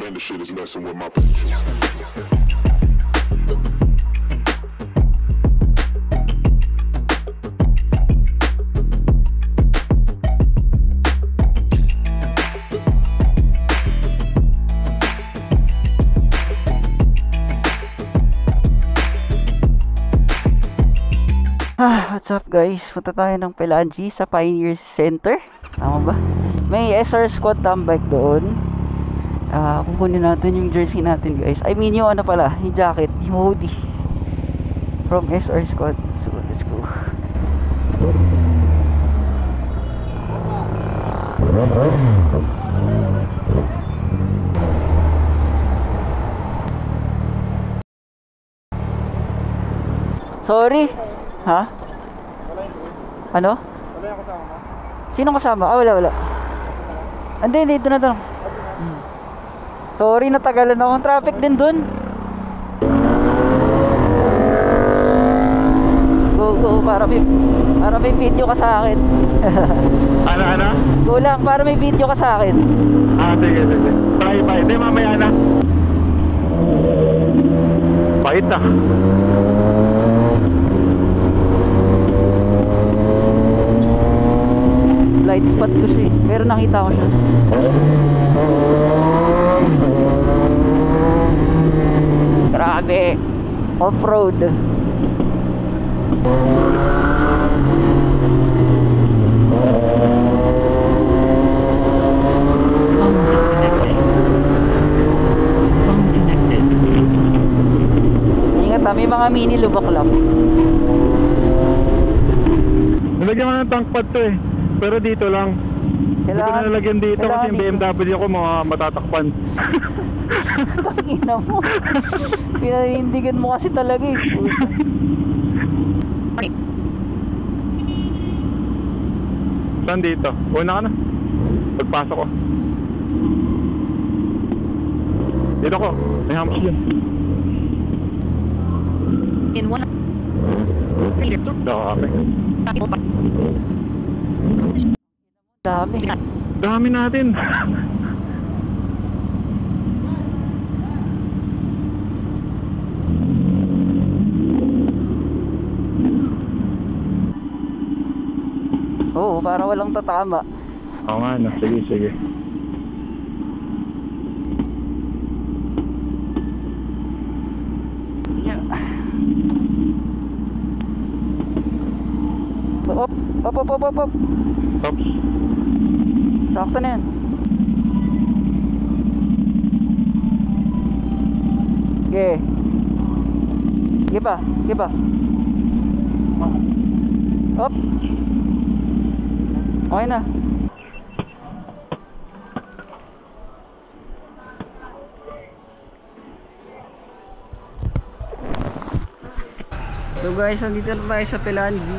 Man, this shit is messing with my. What's up guys? Punta tayo ng Pelangi sa Pioneer Center. Tama ba? May SR Squad tambike doon. Kukunin natin yung jersey natin guys. I mean yung ano pala, yung jacket, yung hoodie from SR Squad. So let's go. Sorry. Ha? Ano? Wala yung kasama mo? Sino kasama? Wala. Hindi, dito na to. Sorry, natagalan ako. Traffic din dun. Go, para may video ka sa akin. Ano? Go lang, para may video ka sa akin. Sige. Bye. Hindi, mamaya na. Bait na. Light spot ko siya pero nakita ko siya. Grabe, off-road. Phone disconnected. Phone connected. Ingat may mga mini lubak lang. Nalagyan ko ng tank pad to eh. Pero dito lang. Hindi ko nalagyan dito kasi yung BMW ko mga matatakpan. Tangina mo. Pinanindigan mo kasi talaga eh. Saan dito? Una ka na. Pagpasok ko. Dito ko. May hams yun. In one readers to Okay. Dami natin. Oo, para walang tatama. Oo nga na. Sige. Op. Oops. Sakto na yan. Sige pa. Op. Okay na. So guys, nandito na tayo sa Pelangi.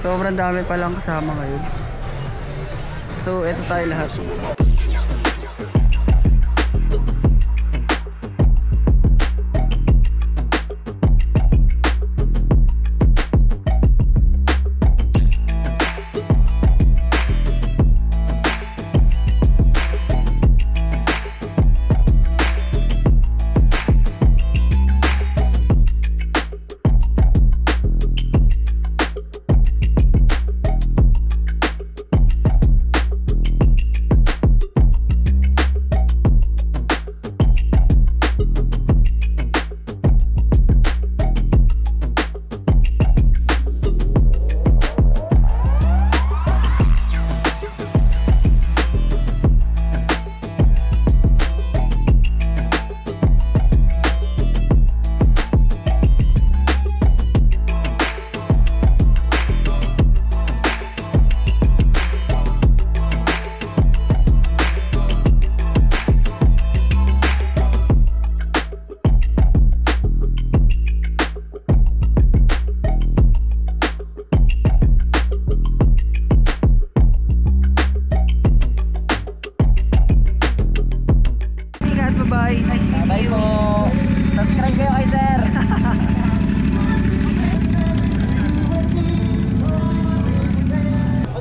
Sobrang dami palang kasama ngayon. So, eto tayo lahat.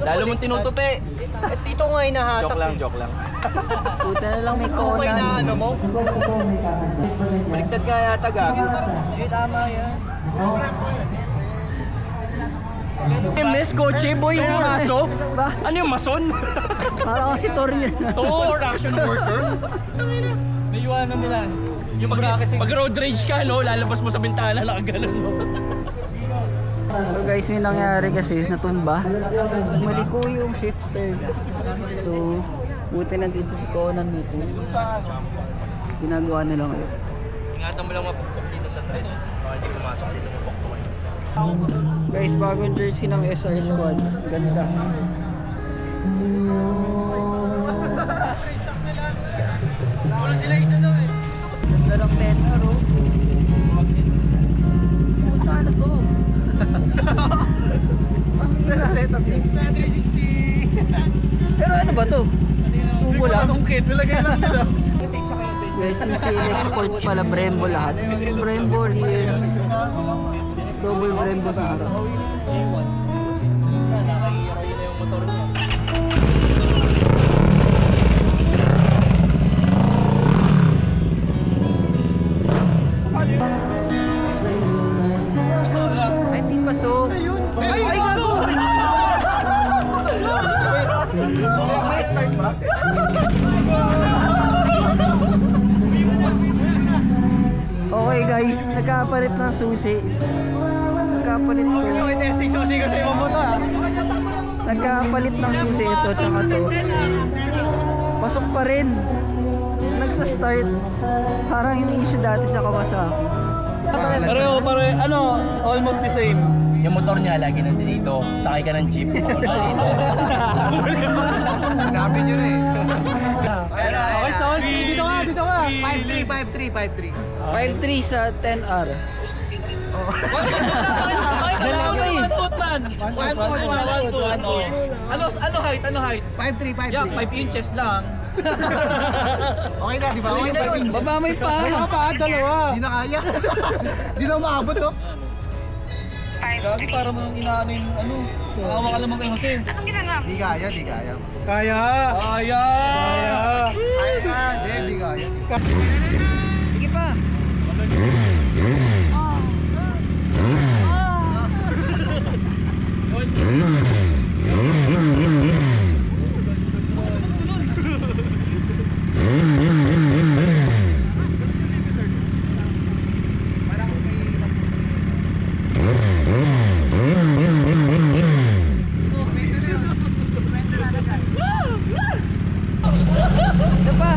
Lalo mong tinutupi. At dito nga hinahatak. Joke lang. Puta na lang may Conan. Okay na ano mo? Baliktad ka yata gago. Eh, tama yan. MS Coche Boy yung aso? Ba? Ano yung mason? Parang si Thor yun. Construction worker? May iwanan nila. Yung pag road rage ka, no? Lalabas mo sa bintana, nakaganon mo. So guys, may nangyari kasi natumba. Mali ko yung shifter. So, buti nandito si Conan may tool. Ginagawa nila ngayon. Ingatan mo lang mapukpok dito sa train. Baka hindi pumasok dito mapukpok. Guys, bagong jersey ng SR Squad. Ganda. Ganda ng tenor, oh. Puta na to. Pero ano ba to? Tubo lang. Guys, yung export pala Brembo lahat. Brembo rear. Double Brembo sa harap. Ay, di pasok. Ay, gago! Okay guys, nagkapalit ng susi. Nagkapalit ko. Susi ko sa ibang moto ha. Nagkapalit ng susi ito tsaka to. Pasok pa rin. Nagsa-start. Parang yung issue dati sa Kawasaki. Pareho, ano, almost the same. Yung motor niya lagi nandito. Sakay ka ng jeep. Sinabi nyo na eh. Okay, son. Dito ka. 5-3. 5.3 sa 10R. Dalawa ba eh? One foot. Ano height? 5-3. Yeah, 5 inches lang. Okay na, di ba? Okay na yun. Baba may pa. Dalawa. Di na kaya. Di na maabot to. Gagi para mo inaano yung ano. Nakawa ka naman kay Jose. Di kaya. Kaya. Di kaya. Sige pa. Isa pa.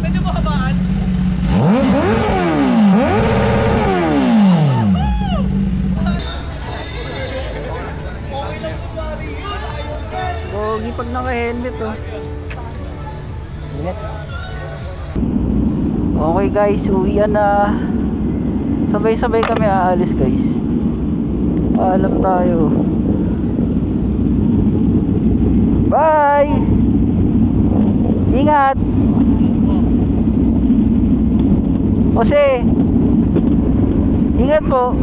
Pwede mo habaan? Pogi pag naka-helmet, oh. Okay guys, uwian na. Sabay-sabay kami aalis guys. Paalam tayo. Bye! Ingat! Jose! Ingat po!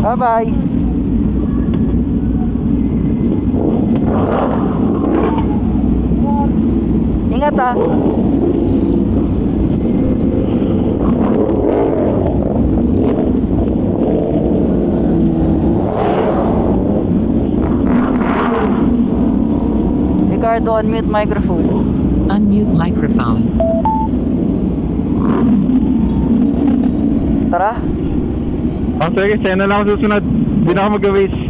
Bye-bye! Ingat ah! Ricardo, unmute microphone. Unmute microphone. Tara! Sige, sa'yo na lang ako susunod. Hindi na ako mag-waste.